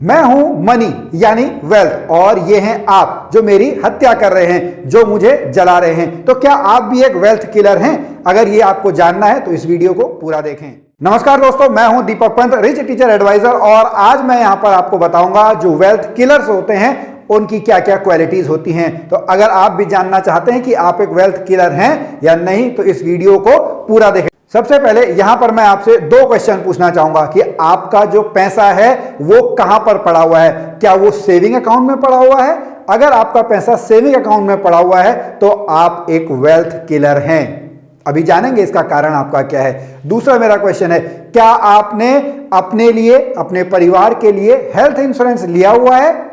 मैं हूं मनी यानी वेल्थ और ये हैं आप जो मेरी हत्या कर रहे हैं, जो मुझे जला रहे हैं। तो क्या आप भी एक वेल्थ किलर हैं? अगर ये आपको जानना है तो इस वीडियो को पूरा देखें। नमस्कार दोस्तों, मैं हूं दीपक पंत, रिच टीचर एडवाइजर, और आज मैं यहां पर आपको बताऊंगा जो वेल्थ किलर्स होते हैं उनकी क्या क्या क्वालिटीज होती हैं। तो अगर आप भी जानना चाहते हैं कि आप एक वेल्थ किलर हैं या नहीं तो इस वीडियो को पूरा देखें। सबसे पहले यहां पर मैं आपसे दो क्वेश्चन पूछना चाहूंगा कि आपका जो पैसा है वो कहां पर पड़ा हुआ है। क्या वो सेविंग अकाउंट में पड़ा हुआ है? अगर आपका पैसा सेविंग अकाउंट में पड़ा हुआ है तो आप एक वेल्थ किलर हैं। अभी जानेंगे इसका कारण आपका क्या है। दूसरा मेरा क्वेश्चन है, क्या आपने अपने लिए, अपने परिवार के लिए हेल्थ इंश्योरेंस लिया हुआ है?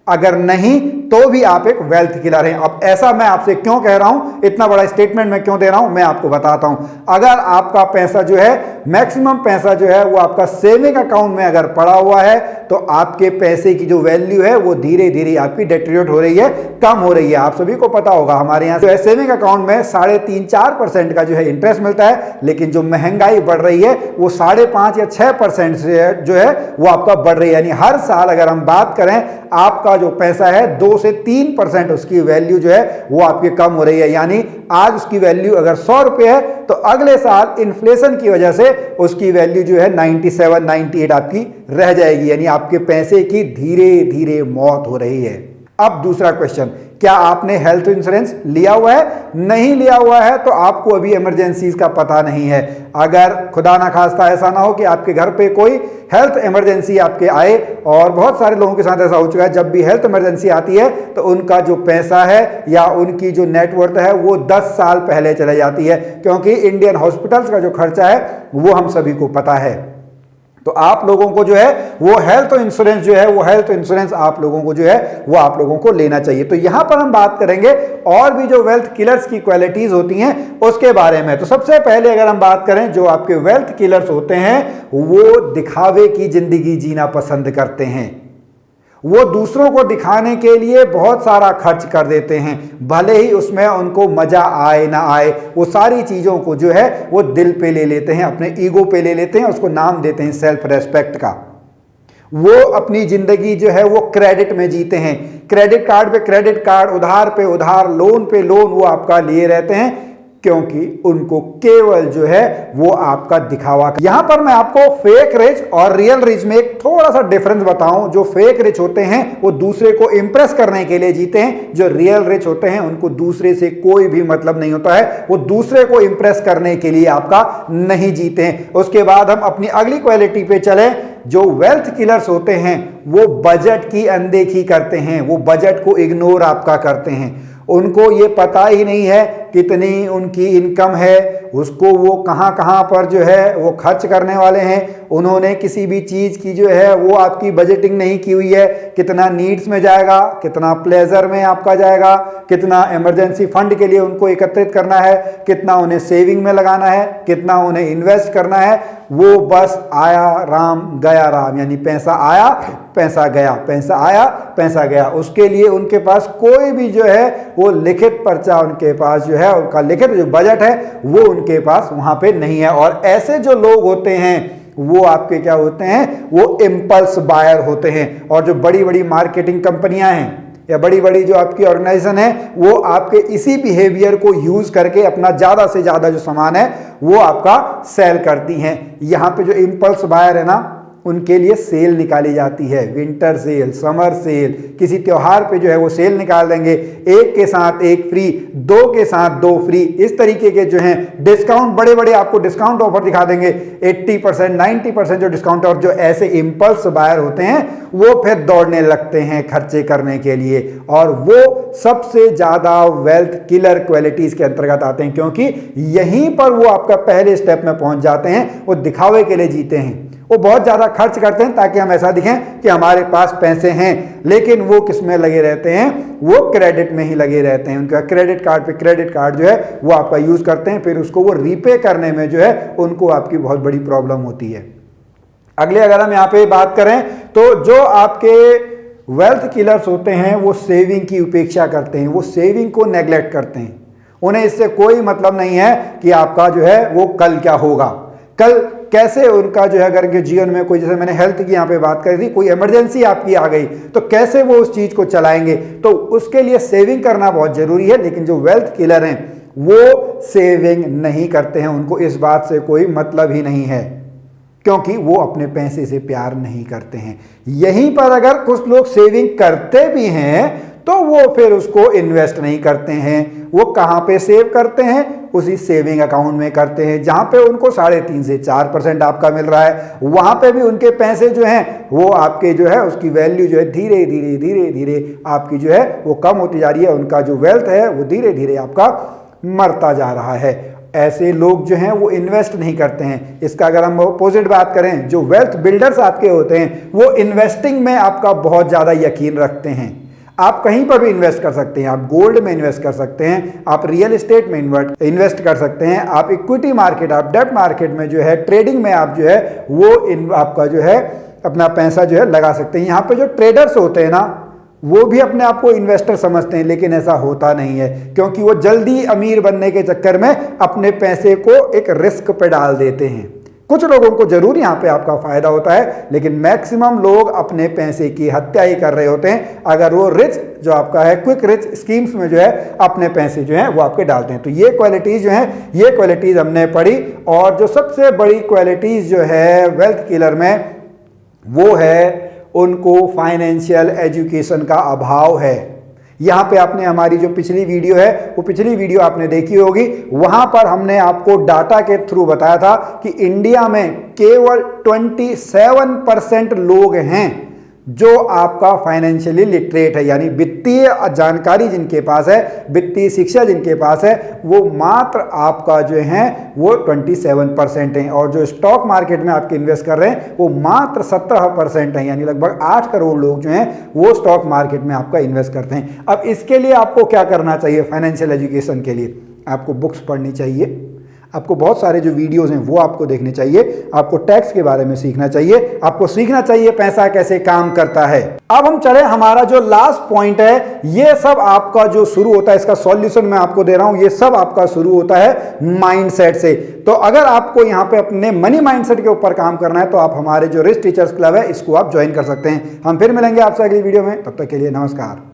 अगर नहीं तो भी आप एक वेल्थ किलर हैं। अब ऐसा मैं आपसे क्यों कह रहा हूं, इतना बड़ा स्टेटमेंट मैं क्यों दे रहा हूं, मैं आपको बताता हूं। अगर आपका पैसा जो है, मैक्सिमम पैसा जो है वो आपका सेविंग अकाउंट में अगर पड़ा हुआ है तो आपके पैसे की जो वैल्यू है वो धीरे धीरे आपकी डेटेरियोरेट हो रही है, कम हो रही है। आप सभी को पता होगा हमारे यहाँ जो है सेविंग अकाउंट में 3.5-4% का जो है इंटरेस्ट मिलता है, लेकिन जो महंगाई बढ़ रही है वो 5.5 या 6% से जो है वो आपका बढ़ रही है। यानी हर साल अगर हम बात करें आपका जो पैसा है 2 से 3% उसकी वैल्यू जो है वो आपकी कम हो रही है। यानी आज उसकी वैल्यू अगर 100 रुपए है तो अगले साल इन्फ्लेशन की वजह से उसकी वैल्यू जो है 97-98 आपकी रह जाएगी। यानी आपके पैसे की धीरे धीरे मौत हो रही है। अब दूसरा क्वेश्चन, क्या आपने हेल्थ इंश्योरेंस लिया हुआ है? नहीं लिया हुआ है तो आपको अभी इमरजेंसीज का पता नहीं है। अगर खुदा ना खास्ता ऐसा ना हो कि आपके घर पे कोई हेल्थ इमरजेंसी आपके आए, और बहुत सारे लोगों के साथ ऐसा हो चुका है, जब भी हेल्थ इमरजेंसी आती है तो उनका जो पैसा है या उनकी जो नेटवर्थ है वो 10 साल पहले चले जाती है, क्योंकि इंडियन हॉस्पिटल्स का जो खर्चा है वो हम सभी को पता है। तो आप लोगों को जो है वो हेल्थ इंश्योरेंस जो है वो हेल्थ इंश्योरेंस आप लोगों को जो है वो आप लोगों को लेना चाहिए। तो यहां पर हम बात करेंगे और भी जो वेल्थ किलर्स की क्वालिटीज होती हैं उसके बारे में। तो सबसे पहले अगर हम बात करें, जो आपके वेल्थ किलर्स होते हैं वो दिखावे की जिंदगी जीना पसंद करते हैं। वो दूसरों को दिखाने के लिए बहुत सारा खर्च कर देते हैं, भले ही उसमें उनको मजा आए ना आए। वो सारी चीजों को जो है वो दिल पे ले लेते हैं, अपने ईगो पे ले लेते हैं, उसको नाम देते हैं सेल्फ रेस्पेक्ट का। वो अपनी जिंदगी जो है वो क्रेडिट में जीते हैं, क्रेडिट कार्ड पे क्रेडिट कार्ड, उधार पे उधार, लोन पे लोन वो आपका लिए रहते हैं, क्योंकि उनको केवल जो है वो आपका दिखावा। यहां पर मैं आपको फेक रिच और रियल रिच में एक थोड़ा सा डिफरेंस बताऊं। जो फेक रिच होते हैं वो दूसरे को इंप्रेस करने के लिए जीते हैं, जो रियल रिच होते हैं उनको दूसरे से कोई भी मतलब नहीं होता है, वो दूसरे को इंप्रेस करने के लिए आपका नहीं जीते हैं। उसके बाद हम अपनी अगली क्वालिटी पे चले। जो वेल्थ किलर्स होते हैं वो बजट की अनदेखी करते हैं, वो बजट को इग्नोर आपका करते हैं। उनको ये पता ही नहीं है कितनी उनकी इनकम है, उसको वो कहां कहां पर जो है वो खर्च करने वाले हैं। उन्होंने किसी भी चीज़ की जो है वो आपकी बजटिंग नहीं की हुई है, कितना नीड्स में जाएगा, कितना प्लेजर में आपका जाएगा, कितना इमरजेंसी फंड के लिए उनको एकत्रित करना है, कितना उन्हें सेविंग में लगाना है, कितना उन्हें इन्वेस्ट करना है। वो बस आया राम गया राम, यानी पैसा आया पैसा गया, पैसा आया पैसा गया। उसके लिए उनके पास कोई भी जो है वो लिखित पर्चा, उनके पास जो है उनका लिखित जो बजट है वो उनके पास वहां पे नहीं है। और ऐसे जो लोग होते हैं वो आपके क्या होते हैं, वो इम्पल्स बायर होते हैं। और जो बड़ी बड़ी मार्केटिंग कंपनियां हैं या बड़ी बड़ी जो आपकी ऑर्गेनाइजेशन है वो आपके इसी बिहेवियर को यूज करके अपना ज्यादा से ज्यादा जो सामान है वो आपका सेल करती हैं। यहां पे जो इम्पल्स बायर है ना, उनके लिए सेल निकाली जाती है, विंटर सेल, समर सेल, किसी त्योहार पे जो है वो सेल निकाल देंगे, एक के साथ एक फ्री, दो के साथ दो फ्री, इस तरीके के जो हैं डिस्काउंट, बड़े बड़े आपको डिस्काउंट ऑफर दिखा देंगे, 80% 90% जो डिस्काउंट। और जो ऐसे इम्पल्स बायर होते हैं वो फिर दौड़ने लगते हैं खर्चे करने के लिए, और वो सबसे ज्यादा वेल्थ किलर क्वालिटीज के अंतर्गत आते हैं, क्योंकि यहीं पर वो आपका पहले स्टेप में पहुंच जाते हैं। वो दिखावे के लिए जीते हैं, वो बहुत ज्यादा खर्च करते हैं ताकि हम ऐसा दिखें कि हमारे पास पैसे हैं, लेकिन वो किस में लगे रहते हैं, वो क्रेडिट में ही लगे रहते हैं। उनका क्रेडिट कार्ड पे क्रेडिट कार्ड जो है वो आपका यूज करते हैं, फिर उसको वो रीपे करने में जो है उनको आपकी बहुत बड़ी प्रॉब्लम होती है। अगले अगर हम यहाँ पे बात करें तो जो आपके वेल्थ किलर्स होते हैं वो सेविंग की उपेक्षा करते हैं, वो सेविंग को नेग्लेक्ट करते हैं। उन्हें इससे कोई मतलब नहीं है कि आपका जो है वो कल क्या होगा, कल कैसे उनका जो है अगर के जीवन में कोई, जैसे मैंने हेल्थ की यहाँ पे बात करी थी, कोई इमरजेंसी आपकी आ गई तो कैसे वो उस चीज को चलाएंगे, तो उसके लिए सेविंग करना बहुत जरूरी है। लेकिन जो वेल्थ किलर हैं वो सेविंग नहीं करते हैं, उनको इस बात से कोई मतलब ही नहीं है, क्योंकि वो अपने पैसे से प्यार नहीं करते हैं। यहीं पर अगर कुछ लोग सेविंग करते भी हैं तो वो फिर उसको इन्वेस्ट नहीं करते हैं। वो कहाँ पे सेव करते हैं? उसी सेविंग अकाउंट में करते हैं, जहां पे उनको 3.5 से 4% आपका मिल रहा है। वहां पे भी उनके पैसे जो हैं वो आपके जो है उसकी वैल्यू जो है धीरे धीरे धीरे धीरे आपकी जो है वो कम होती जा रही है। उनका जो वेल्थ है वो धीरे धीरे आपका मरता जा रहा है। ऐसे लोग जो हैं वो इन्वेस्ट नहीं करते हैं। इसका अगर हम अपोजिट बात करें, जो वेल्थ बिल्डर्स आपके होते हैं वो इन्वेस्टिंग में आपका बहुत ज़्यादा यकीन रखते हैं। आप कहीं पर भी इन्वेस्ट कर सकते हैं, आप गोल्ड में इन्वेस्ट कर सकते हैं, आप रियल एस्टेट में इन्वेस्ट कर सकते हैं, आप इक्विटी मार्केट, आप डेब्ट मार्केट में जो है ट्रेडिंग में आप जो है वो आपका जो है अपना पैसा जो है लगा सकते हैं। यहाँ पे जो ट्रेडर्स होते हैं ना वो भी अपने आप को इन्वेस्टर समझते हैं, लेकिन ऐसा होता नहीं है, क्योंकि वो जल्दी अमीर बनने के चक्कर में अपने पैसे को एक रिस्क पे डाल देते हैं। कुछ लोगों को जरूर यहाँ पे आपका फायदा होता है, लेकिन मैक्सिमम लोग अपने पैसे की हत्या ही कर रहे होते हैं अगर वो रिच जो आपका है क्विक रिच स्कीम्स में जो है अपने पैसे जो है वो आपके डालते हैं। तो ये क्वालिटीज जो है ये क्वालिटीज हमने पढ़ी। और जो सबसे बड़ी क्वालिटीज जो है वेल्थ किलर में वो है उनको फाइनेंशियल एजुकेशन का अभाव है। यहां पे आपने हमारी जो पिछली वीडियो है वो पिछली वीडियो आपने देखी होगी, वहां पर हमने आपको डाटा के थ्रू बताया था कि इंडिया में केवल 27% लोग हैं जो आपका फाइनेंशियली लिटरेट है, यानी वित्तीय जानकारी जिनके पास है, वित्तीय शिक्षा जिनके पास है, वो मात्र आपका जो है वो 27% हैं। और जो स्टॉक मार्केट में आपके इन्वेस्ट कर रहे हैं वो मात्र 17% हैं, यानी लगभग 8 करोड़ लोग जो हैं वो स्टॉक मार्केट में आपका इन्वेस्ट करते हैं। अब इसके लिए आपको क्या करना चाहिए? फाइनेंशियल एजुकेशन के लिए आपको बुक्स पढ़नी चाहिए, आपको बहुत सारे जो वीडियोस हैं वो आपको देखने चाहिए, आपको टैक्स के बारे में सीखना चाहिए, आपको सीखना चाहिए पैसा कैसे काम करता है। अब हम चले, हमारा जो लास्ट पॉइंट है, ये सब आपका जो शुरू होता है, इसका सॉल्यूशन मैं आपको दे रहा हूं, ये सब आपका शुरू होता है माइंडसेट से। तो अगर आपको यहाँ पे अपने मनी माइंडसेट के ऊपर काम करना है तो आप हमारे जो रिच टीचर्स क्लब है इसको आप ज्वाइन कर सकते हैं। हम फिर मिलेंगे आपसे अगली वीडियो में, तब तक के लिए नमस्कार।